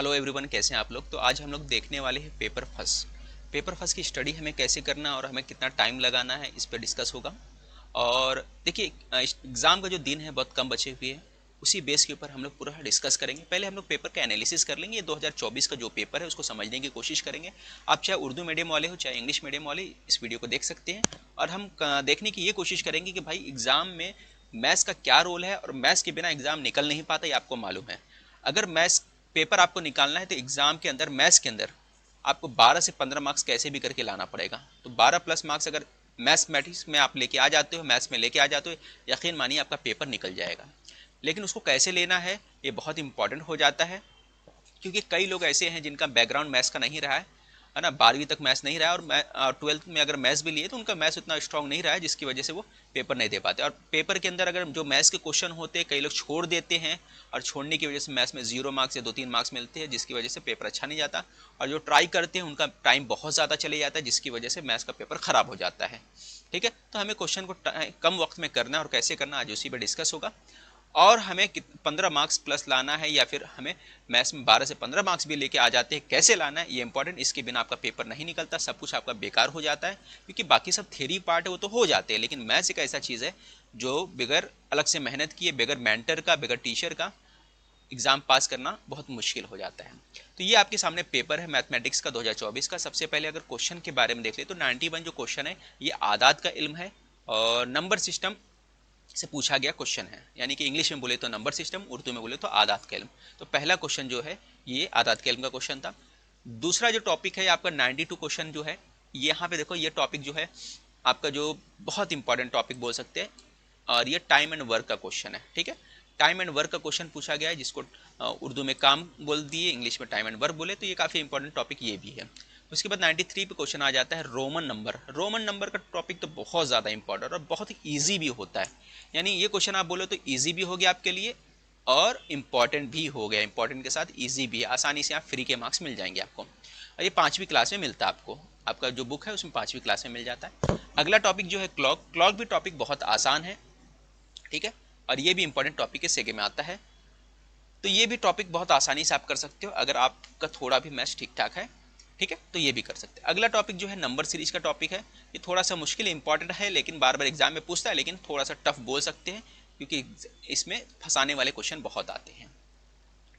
Hello everyone, कैसे हैं आप लोग। तो आज हम लोग देखने वाले हैं पेपर फर्स्ट की स्टडी हमें कैसे करना और हमें कितना टाइम लगाना है, इस पर डिस्कस होगा। और देखिए, एग्ज़ाम का जो दिन है बहुत कम बचे हुए हैं, उसी बेस के ऊपर हम लोग पूरा डिस्कस करेंगे। पहले हम लोग पेपर का एनालिसिस कर लेंगे। ये 2024 का जो पेपर है उसको समझने की कोशिश करेंगे। आप चाहे उर्दू मीडियम वाले हो चाहे इंग्लिश मीडियम वाले, इस वीडियो को देख सकते हैं। और हम देखने की ये कोशिश करेंगे कि भाई एग्ज़ाम में मैथ्स का क्या रोल है, और मैथ्स के बिना एग्ज़ाम निकल नहीं पाता, ये आपको मालूम है। अगर मैथ्स पेपर आपको निकालना है तो एग्ज़ाम के अंदर मैथ्स के अंदर आपको 12 से 15 मार्क्स कैसे भी करके लाना पड़ेगा। तो 12 प्लस मार्क्स अगर मैथमेटिक्स में आप लेके आ जाते हो, मैथ्स में लेके आ जाते हो, यकीन मानिए आपका पेपर निकल जाएगा। लेकिन उसको कैसे लेना है ये बहुत इंपॉर्टेंट हो जाता है, क्योंकि कई लोग ऐसे हैं जिनका बैकग्राउंड मैथ्स का नहीं रहा है ना। 12वीं तक मैथ्स नहीं रहा है, और 12th में अगर मैथ्स भी लिए तो उनका मैथ्स उतना स्ट्रांग नहीं रहा है, जिसकी वजह से वो पेपर नहीं दे पाते। और पेपर के अंदर अगर जो मैथ्स के क्वेश्चन होते हैं, कई लोग छोड़ देते हैं, और छोड़ने की वजह से मैथ्स में 0 मार्क्स या 2-3 मार्क्स मिलते हैं, जिसकी वजह से पेपर अच्छा नहीं जाता। और जो ट्राई करते हैं उनका टाइम बहुत ज़्यादा चले जाता है, जिसकी वजह से मैथ्स का पेपर ख़राब हो जाता है। ठीक है, तो हमें क्वेश्चन को कम वक्त में करना है, और कैसे करना आज उसी पर डिस्कस होगा। और हमें 15 मार्क्स प्लस लाना है, या फिर हमें मैथ्स में 12 से 15 मार्क्स भी लेके आ जाते हैं, कैसे लाना है ये इंपॉर्टेंट। इसके बिना आपका पेपर नहीं निकलता, सब कुछ आपका बेकार हो जाता है। क्योंकि बाकी सब थ्योरी पार्ट है वो तो हो जाते हैं, लेकिन मैथ्स एक ऐसा चीज़ है जो बगैर अलग से मेहनत किए, बगैर मेंटर का, बगैर टीचर का एग्ज़ाम पास करना बहुत मुश्किल हो जाता है। तो ये आपके सामने पेपर है मैथमेटिक्स का 2024 का। सबसे पहले अगर क्वेश्चन के बारे में देख ले तो 91 जो क्वेश्चन है ये आदात का इल्म है, और नंबर सिस्टम से पूछा गया क्वेश्चन है। यानी कि इंग्लिश में बोले तो नंबर सिस्टम, उर्दू में बोले तो आदात का इल्म। तो पहला क्वेश्चन जो है ये आदात के इल्म का क्वेश्चन था। दूसरा जो टॉपिक है आपका 92 क्वेश्चन जो है, यहाँ पे देखो ये टॉपिक जो है आपका जो बहुत इंपॉर्टेंट टॉपिक बोल सकते हैं, और ये टाइम एंड वर्क का क्वेश्चन है। ठीक है, टाइम एंड वर्क का क्वेश्चन पूछा गया है, जिसको उर्दू में काम बोल दिए, इंग्लिश में टाइम एंड वर्क बोले, तो ये काफ़ी इंपॉर्टेंट टॉपिक ये भी है। उसके बाद 93 पे क्वेश्चन आ जाता है रोमन नंबर। रोमन नंबर का टॉपिक तो बहुत ज़्यादा इंपॉर्टेंट और बहुत ही ईजी भी होता है। यानी ये क्वेश्चन आप बोलो तो ईजी भी हो गया आपके लिए, और इम्पॉर्टेंट भी हो गया। इंपॉर्टेंट के साथ ईजी भी है, आसानी से आप फ्री के मार्क्स मिल जाएंगे आपको। और ये 5वीं क्लास में मिलता है आपको, आपका जो बुक है उसमें 5वीं क्लास में मिल जाता है। अगला टॉपिक जो है क्लॉक। क्लॉक भी टॉपिक बहुत आसान है, ठीक है, और ये भी इंपॉर्टेंट टॉपिक के सेके में आता है। तो ये भी टॉपिक बहुत आसानी से आप कर सकते हो अगर आपका थोड़ा भी मैथ्स ठीक ठाक है। ठीक है, तो ये भी कर सकते हैं। अगला टॉपिक जो है नंबर सीरीज का टॉपिक है। ये थोड़ा सा मुश्किल इंपॉर्टेंट है, लेकिन बार बार एग्जाम में पूछता है, लेकिन थोड़ा सा टफ बोल सकते हैं, क्योंकि इसमें फंसाने वाले क्वेश्चन बहुत आते हैं।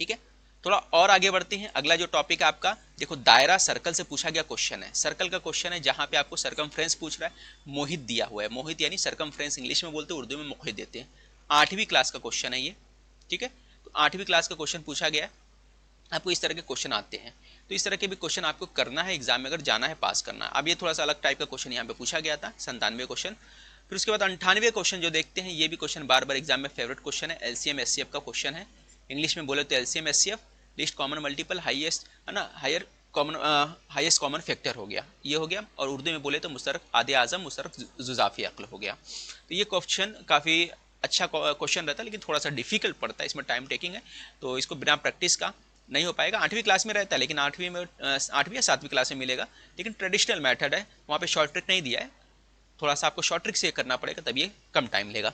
ठीक है, थोड़ा और आगे बढ़ते हैं। अगला जो टॉपिक है आपका, देखो दायरा सर्कल से पूछा गया क्वेश्चन है। सर्कल का क्वेश्चन है जहां पे आपको सरकमफ्रेंस पूछ रहा है, मोहित दिया हुआ है। मोहित यानी सरकमफ्रेंस इंग्लिश में बोलते हैं, उर्दू में मोहित देते हैं। 8वीं क्लास का क्वेश्चन है ये। ठीक है, तो 8वीं क्लास का क्वेश्चन पूछा गया है। आपको इस तरह के क्वेश्चन आते हैं, तो इस तरह के भी क्वेश्चन आपको करना है एग्जाम में, अगर जाना है, पास करना है। अब ये थोड़ा सा अलग टाइप का क्वेश्चन यहाँ पे पूछा गया था, 97 क्वेश्चन। फिर उसके बाद 98 क्वेश्चन जो देखते हैं, ये भी क्वेश्चन बार बार एग्जाम में फेवरेट क्वेश्चन है। एलसीएम एचसीएफ का क्वेश्चन है। इंग्लिश में बोले तो LCM HCF, list common multiple, highest है ना, हाईएस्ट कॉमन फैक्टर हो गया, ये हो गया। और उर्दू में बोले तो मुशतरक आदे आजम, मुशतरक जुजाफी अक्ल हो गया। तो ये क्वेश्चन काफ़ी अच्छा क्वेश्चन रहता है, लेकिन थोड़ा सा डिफिकल्ट पड़ता है, इसमें टाइम टेकिंग है, तो इसको बिना प्रैक्टिस का नहीं हो पाएगा। 8वीं क्लास में रहता है, लेकिन 8वीं या 7वीं क्लास में मिलेगा। लेकिन ट्रेडिशनल मेथड है, वहाँ पे शॉर्ट ट्रिक नहीं दिया है, थोड़ा सा आपको शॉर्ट ट्रिक से करना पड़ेगा, तब ये कम टाइम लेगा।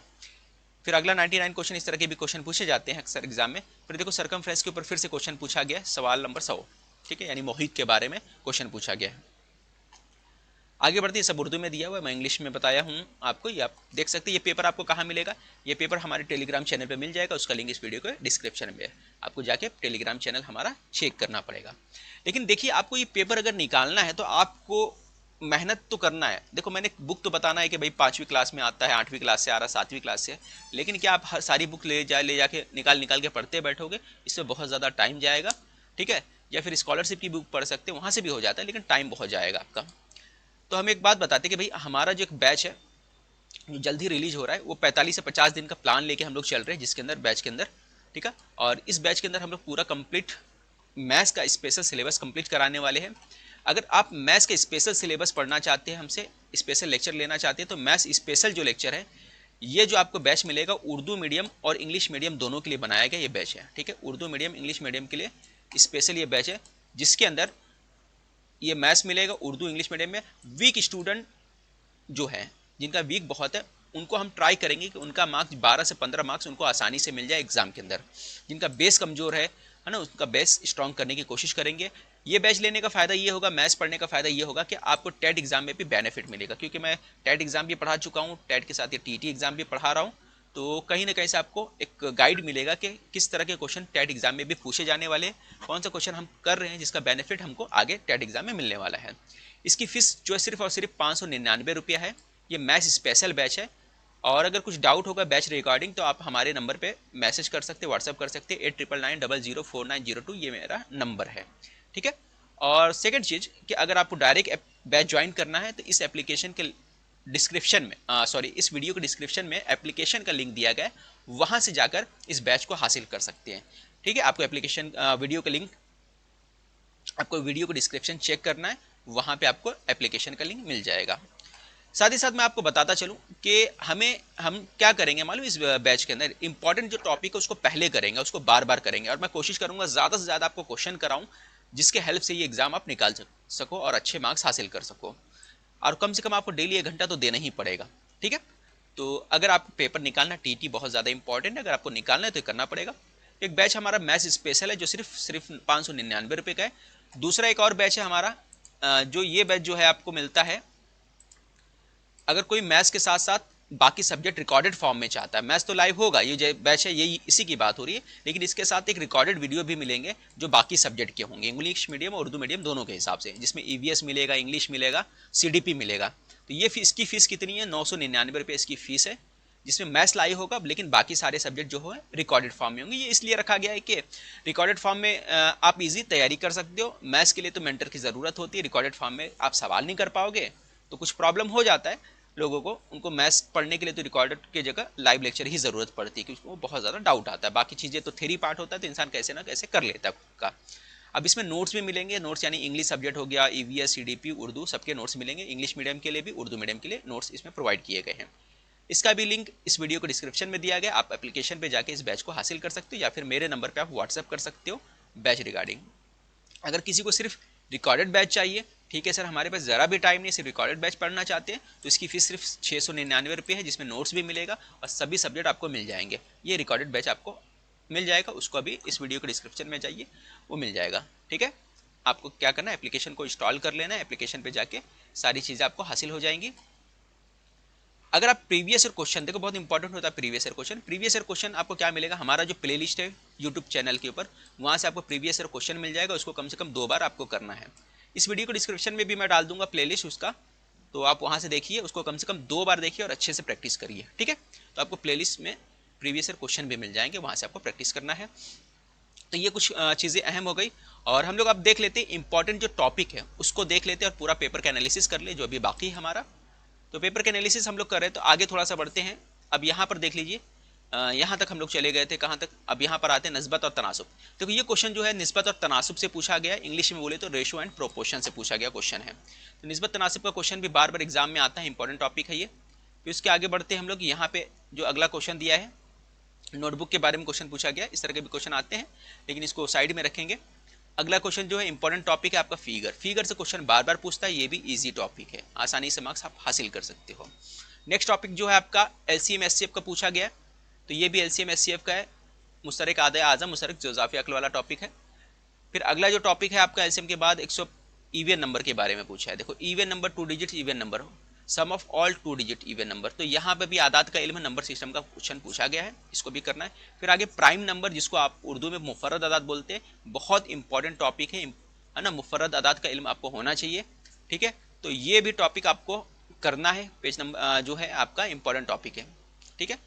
फिर अगला 99 क्वेश्चन, इस तरह के भी क्वेश्चन पूछे जाते हैं अक्सर एग्जाम में। फिर देखो सरकमफ्रेंस के ऊपर फिर से क्वेश्चन पूछा गया है, सवाल नंबर 100। ठीक है, यानी मोहित के बारे में क्वेश्चन पूछा गया है। आगे बढ़ते हैं, सब उर्दू में दिया हुआ है, मैं इंग्लिश में बताया हूँ आपको, ये आप देख सकते हैं। ये पेपर आपको कहाँ मिलेगा, ये पेपर हमारे टेलीग्राम चैनल पे मिल जाएगा, उसका लिंक इस वीडियो के डिस्क्रिप्शन में है। आपको जाके टेलीग्राम चैनल हमारा चेक करना पड़ेगा। लेकिन देखिए, आपको ये पेपर अगर निकालना है तो आपको मेहनत तो करना है। देखो, मैंने बुक तो बताना है कि भाई 5वीं क्लास में आता है, 8वीं क्लास से आ रहा है, 7वीं क्लास से, लेकिन क्या आप हर सारी बुक ले जाके निकाल के पढ़ते बैठोगे, इससे बहुत ज़्यादा टाइम जाएगा। ठीक है, या फिर स्कॉलरशिप की बुक पढ़ सकते हैं, वहाँ से भी हो जाता है, लेकिन टाइम बहुत जाएगा आपका। तो हम एक बात बताते कि भाई हमारा जो एक बैच है जो जल्द ही रिलीज हो रहा है, वो 45 से 50 दिन का प्लान लेके हम लोग चल रहे हैं, जिसके अंदर बैच के अंदर, ठीक है, और इस बैच के अंदर हम लोग पूरा कंप्लीट मैथ्स का स्पेशल सिलेबस कंप्लीट कराने वाले हैं। अगर आप मैथ्स का स्पेशल सिलेबस पढ़ना चाहते हैं, हमसे स्पेशल लेक्चर लेना चाहते हैं, तो मैथ्स स्पेशल जो लेक्चर है, ये जो आपको बैच मिलेगा, उर्दू मीडियम और इंग्लिश मीडियम दोनों के लिए बनाया गया ये बैच है। ठीक है, उर्दू मीडियम इंग्लिश मीडियम के लिए स्पेशल ये बैच है, जिसके अंदर ये मैथ्स मिलेगा उर्दू इंग्लिश मीडियम में। वीक स्टूडेंट जो है, जिनका वीक बहुत है, उनको हम ट्राई करेंगे कि उनका मार्क्स 12 से 15 मार्क्स उनको आसानी से मिल जाए एग्जाम के अंदर। जिनका बेस कमज़ोर है, है ना, उसका बेस स्ट्रॉन्ग करने की कोशिश करेंगे। ये बैच लेने का फ़ायदा ये होगा, मैथ्स पढ़ने का फ़ायदा ये होगा कि आपको टेट एग्जाम में भी बेनिफिट मिलेगा, क्योंकि मैं टेट एग्जाम भी पढ़ा चुका हूँ, टेट के साथ ये टीटी एग्जाम भी पढ़ा रहा हूँ। तो कहीं ना कहीं से आपको एक गाइड मिलेगा कि किस तरह के क्वेश्चन टेट एग्जाम में भी पूछे जाने वाले हैं, कौन सा क्वेश्चन हम कर रहे हैं जिसका बेनिफिट हमको आगे टेट एग्जाम में मिलने वाला है। इसकी फीस जो है सिर्फ और सिर्फ 599 रुपया है। ये मैथ्स स्पेशल बैच है। और अगर कुछ डाउट होगा बैच रिगार्डिंग तो आप हमारे नंबर पे मैसेज कर सकते, व्हाट्सअप कर सकते, 8999004902 ये मेरा नंबर है, ठीक है। और सेकंड चीज़ कि अगर आपको डायरेक्ट बैच ज्वाइन करना है तो इस एप्लीकेशन के डिस्क्रिप्शन में इस वीडियो के डिस्क्रिप्शन में एप्लीकेशन का लिंक दिया गया है, वहाँ से जाकर इस बैच को हासिल कर सकते हैं, ठीक है। आपको एप्लीकेशन वीडियो का लिंक, आपको वीडियो को डिस्क्रिप्शन चेक करना है, वहाँ पे आपको एप्लीकेशन का लिंक मिल जाएगा। साथ ही साथ मैं आपको बताता चलूं कि हम क्या करेंगे मालूम, इस बैच के अंदर इंपॉर्टेंट जो टॉपिक है उसको पहले करेंगे, उसको बार बार करेंगे, और मैं कोशिश करूंगा ज़्यादा से ज़्यादा आपको क्वेश्चन कराऊं जिसके हेल्प से ये एग्जाम आप निकाल सको और अच्छे मार्क्स हासिल कर सको। और कम से कम आपको डेली 1 घंटा तो देना ही पड़ेगा, ठीक है। तो अगर आपको पेपर निकालना, टीटी बहुत ज़्यादा इंपॉर्टेंट है, अगर आपको निकालना है तो करना पड़ेगा। एक बैच हमारा मैथ्स स्पेशल है जो सिर्फ 599 रुपये का है। दूसरा एक और बैच है हमारा, जो ये बैच जो है आपको मिलता है अगर कोई मैथ्स के साथ साथ बाकी सब्जेक्ट रिकॉर्डेड फॉर्म में चाहता है। मैथ्स तो लाइव होगा, ये जो बैच है यही इसी की बात हो रही है, लेकिन इसके साथ एक रिकॉर्डेड वीडियो भी मिलेंगे जो बाकी सब्जेक्ट के होंगे, इंग्लिश मीडियम और उर्दू मीडियम दोनों के हिसाब से, जिसमें ईवीएस मिलेगा, इंग्लिश मिलेगा, सीडीपी मिलेगा। तो ये इसकी फीस कितनी है, 999 रुपये इसकी फीस है, जिसमें मैथ्स लाइव होगा लेकिन बाकी सारे सब्जेक्ट जो है रिकॉर्डेड फॉर्म में होंगे। ये इसलिए रखा गया है कि रिकॉर्डेड फॉर्म में आप इजी तैयारी कर सकते हो। मैथ्स के लिए तो मेंटर की ज़रूरत होती है, रिकॉर्डेड फॉर्म में आप सवाल नहीं कर पाओगे तो कुछ प्रॉब्लम हो जाता है लोगों को, उनको मैथ्स पढ़ने के लिए तो रिकॉर्डेड की जगह लाइव लेक्चर ही ज़रूरत पड़ती है, क्योंकि वो बहुत ज़्यादा डाउट आता है। बाकी चीज़ें तो थ्योरी पार्ट होता है तो इंसान कैसे ना कैसे कर लेता है खुद का। अब इसमें नोट्स भी मिलेंगे, नोट्स यानी इंग्लिश सब्जेक्ट हो गया, ईवीएस, सीडीपी, उर्दू, सबके नोट्स मिलेंगे। इंग्लिश मीडियम के लिए भी, उर्दू मीडियम के लिए नोट्स इसमें प्रोवाइड किए गए हैं। इसका भी लिंक इस वीडियो को डिस्क्रिप्शन में दिया गया, आप एप्लीकेशन पे जाके इस बैच को हासिल कर सकते हो, या फिर मेरे नंबर पे आप व्हाट्सअप कर सकते हो बैच रिगार्डिंग। अगर किसी को सिर्फ रिकॉर्डेड बैच चाहिए, ठीक है सर हमारे पास ज़रा भी टाइम नहीं, सिर्फ रिकॉर्डेड बैच पढ़ना चाहते हैं, तो इसकी फीस सिर्फ 699 रुपये है, जिसमें नोट्स भी मिलेगा और सभी सब्जेक्ट आपको मिल जाएंगे। ये रिकॉर्डेड बैच आपको मिल जाएगा, उसको अभी इस वीडियो के डिस्क्रिप्शन में जाइए, वो मिल जाएगा, ठीक है। आपको क्या करना है, एप्लीकेशन को इंस्टॉल कर लेना है, एप्लीकेशन पे जाके सारी चीज़ें आपको हासिल हो जाएंगी। अगर आप प्रीवियस ईयर क्वेश्चन देखो, बहुत इंपॉर्टेंट होता है previous year question. Previous year question आपको क्या मिलेगा, हमारा जो प्लेलिस्ट है यूट्यूब चैनल के ऊपर, वहाँ से आपको प्रीवियस ईयर क्वेश्चन मिल जाएगा, उसको कम से कम 2 बार आपको करना है। इस वीडियो को डिस्क्रिप्शन में भी मैं डाल दूंगा प्लेलिस्ट उसका, तो आप वहाँ से देखिए, उसको कम से कम 2 बार देखिए और अच्छे से प्रैक्टिस करिए, ठीक है। तो आपको प्लेलिस्ट में प्रीवियस ईयर क्वेश्चन भी मिल जाएंगे, वहाँ से आपको प्रैक्टिस करना है। तो ये कुछ चीज़ें अहम हो गई, और हम लोग अब देख लेते हैं इंपॉर्टेंट जो टॉपिक है उसको देख लेते हैं और पूरा पेपर का एनालिसिस कर ले जो अभी बाकी है हमारा। तो पेपर का एनालिसिस हम लोग कर रहे हैं, तो आगे थोड़ा सा बढ़ते हैं। अब यहाँ पर देख लीजिए, यहाँ तक हम लोग चले गए थे, कहाँ तक, अब यहाँ पर आते हैं निस्बत और तनासुब। देखो ये क्वेश्चन जो है निस्बत और तनासुब से पूछा गया, इंग्लिश में बोले तो रेशो एंड प्रोपोर्शन से पूछा गया क्वेश्चन है। तो निस्बत तनासुब का क्वेश्चन भी बार बार एग्जाम में आता है, इंपॉर्टेंट टॉपिक है ये। फिर उसके आगे बढ़ते हैं हम लोग, यहाँ पे जो अगला क्वेश्चन दिया है नोटबुक के बारे में क्वेश्चन पूछा गया, इस तरह के भी क्वेश्चन आते हैं, लेकिन इसको साइड में रखेंगे। अगला क्वेश्चन जो है इंपॉर्टेंट टॉपिक है आपका फिगर से क्वेश्चन बार बार पूछता है, ये भी इजी टॉपिक है, आसानी से मार्क्स आप हासिल कर सकते हो। नेक्स्ट टॉपिक जो है आपका एलसीएम एचसीएफ का पूछा गया, तो ये भी एलसीएम एचसीएफ का है, मुश्तरक आदे आज़म, मुश्तरक जोज़ाफ़ी अक्ल वाला टॉपिक है। फिर अगला जो टॉपिक है आपका एलसीएम के बाद 100 इवन नंबर के बारे में पूछा है। देखो even number 2 digit even number हो, sum of all 2 digit even number, तो यहाँ पे भी आदात का इल्म, नंबर सिस्टम का क्वेश्चन पूछा गया है, इसको भी करना है। फिर आगे प्राइम नंबर, जिसको आप उर्दू में मुफर्रद आदात बोलते हैं, बहुत इंपॉर्टेंट टॉपिक है ना, मुफर्रद आदात का इल्म आपको होना चाहिए, ठीक है। तो ये भी टॉपिक आपको करना है, पेज नंबर जो है आपका इंपॉर्टेंट टॉपिक है, ठीक है।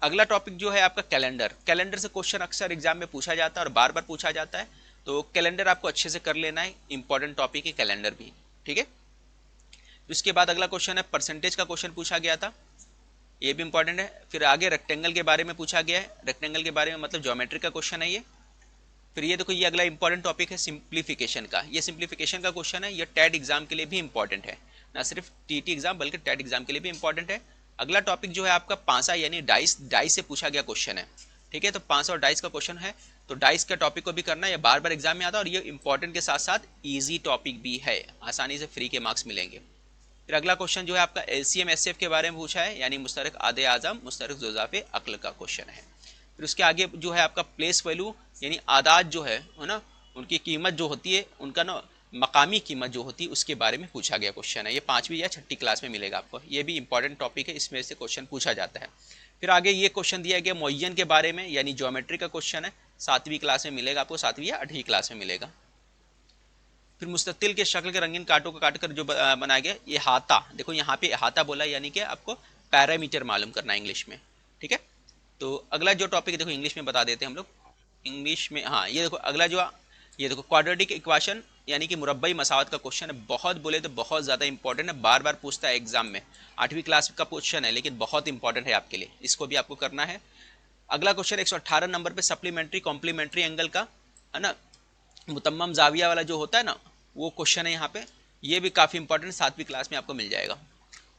अगला टॉपिक जो है आपका कैलेंडर से क्वेश्चन अक्सर एग्जाम में पूछा जाता है और बार बार पूछा जाता है, तो कैलेंडर आपको अच्छे से कर लेना है, इंपॉर्टेंट टॉपिक है कैलेंडर भी, ठीक है। उसके बाद अगला क्वेश्चन है परसेंटेज का क्वेश्चन पूछा गया था, ये भी इंपॉर्टेंट है। फिर आगे रेक्टेंगल के बारे में पूछा गया है, रेक्टेंगल के बारे में मतलब ज्योमेट्री का क्वेश्चन है ये। फिर ये देखो, ये अगला इंपॉर्टेंट टॉपिक है सिंप्लीफिकेशन का, ये सिंप्लीफिकेशन का क्वेश्चन है, ये टेट एग्जाम के लिए भी इंपॉर्टेंट है, ना सिर्फ टीटी एग्जाम बल्कि टेट एग्जाम के लिए भी इंपॉर्टेंट है। अगला टॉपिक जो है आपका पांसा यानी डाइस से पूछा गया क्वेश्चन है, ठीक है। तो पांसा और डाइस का क्वेश्चन है, तो डाइस का टॉपिक को भी करना है, ये बार बार एग्जाम में आता है और ये इंपॉर्टेंट के साथ साथ ईजी टॉपिक भी है, आसानी से फ्री के मार्क्स मिलेंगे। फिर अगला क्वेश्चन जो है आपका एलसीएम एचसीएफ के बारे में पूछा है, यानी मुश्तरक आदे आज़म, मुश्तरक जोज़ाफ़े अक्ल का क्वेश्चन है। फिर उसके आगे जो है आपका प्लेस वैल्यू, यानी आदात जो है ना, उनकी कीमत जो होती है, उनका ना मकामी कीमत जो होती है उसके बारे में पूछा गया क्वेश्चन है। ये 5वीं या 6ठी क्लास में मिलेगा आपको, ये भी इंपॉर्टेंट टॉपिक है, इसमें से क्वेश्चन पूछा जाता है। फिर आगे ये क्वेश्चन दिया गया मुअय्यन के बारे में, यानी ज्योमेट्री का क्वेश्चन है, 7वीं क्लास में मिलेगा आपको, 7वीं या 8वीं क्लास में मिलेगा। फिर मुस्ततिल के शक्ल के रंगीन कांटों को काटकर जो बनाया गया, ये हाथा, देखो यहाँ पे हाथा बोला, यानी कि आपको पैरामीटर मालूम करना है इंग्लिश में, ठीक है। तो अगला जो टॉपिक है देखो इंग्लिश में बता देते हैं हम लोग, इंग्लिश में, हाँ ये देखो अगला जो, ये देखो क्वाड्रेटिक इक्वेशन यानी कि मुरब्बई मसावत का क्वेश्चन है। बहुत बोले तो बहुत ज़्यादा इंपॉर्टेंट है, बार बार पूछता है एग्जाम में, 8वीं क्लास का क्वेश्चन है लेकिन बहुत इंपॉर्टेंट है आपके लिए, इसको भी आपको करना है। अगला क्वेश्चन 118 नंबर पे सप्लीमेंट्री कॉम्प्लीमेंट्री एंगल का, है ना, मुतम्मम जाविया वाला जो होता है ना, वो क्वेश्चन है यहाँ पे, ये भी काफ़ी इंपॉर्टेंट, 7वीं क्लास में आपको मिल जाएगा।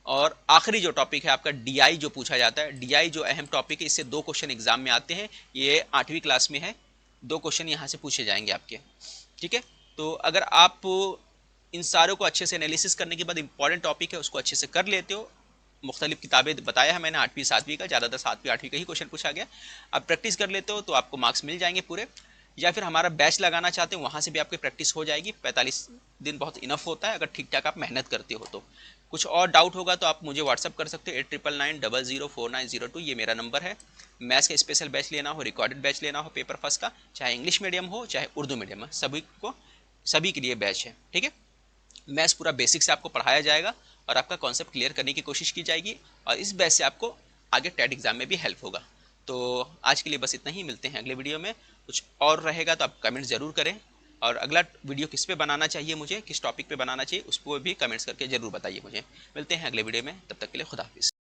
और आखिरी जो टॉपिक है आपका डीआई जो पूछा जाता है, डीआई जो अहम टॉपिक है, इससे 2 क्वेश्चन एग्जाम में आते हैं, ये 8वीं क्लास में है, 2 क्वेश्चन यहाँ से पूछे जाएंगे आपके, ठीक है। तो अगर आप इन सारों को अच्छे से एनालिसिस करने के बाद इंपॉर्टेंट टॉपिक है उसको अच्छे से कर लेते हो, मुख्तलिफ किताबें बताया है मैंने 8वीं 7वीं का, ज़्यादातर 7वीं 8वीं का ही क्वेश्चन पूछा गया, आप प्रैक्टिस कर लेते हो तो आपको मार्क्स मिल जाएंगे पूरे। या फिर हमारा बैच लगाना चाहते हो, वहाँ से भी आपकी प्रैक्टिस हो जाएगी, 45 दिन बहुत इनफ होता है अगर ठीक ठाक आप मेहनत करते हो तो। कुछ और डाउट होगा तो आप मुझे व्हाट्सअप कर सकते हो, 8999004902, ये मेरा नंबर है। मैथ्स का स्पेशल बैच लेना हो, रिकॉर्डेड बैच लेना हो पेपर फर्स्ट का, चाहे इंग्लिश मीडियम हो चाहे उर्दू मीडियम हो, सभी के लिए बैच है, ठीक है। मैथ्स पूरा बेसिक से आपको पढ़ाया जाएगा और आपका कॉन्सेप्ट क्लियर करने की कोशिश की जाएगी, और इस बैच से आपको आगे टेट एग्जाम में भी हेल्प होगा। तो आज के लिए बस इतना ही, मिलते हैं अगले वीडियो में। कुछ और रहेगा तो आप कमेंट ज़रूर करें, और अगला वीडियो किस पे बनाना चाहिए, मुझे किस टॉपिक पे बनाना चाहिए, उस पर भी कमेंट्स करके ज़रूर बताइए मुझे। मिलते हैं अगले वीडियो में, तब तक के लिए खुदा हाफिज़।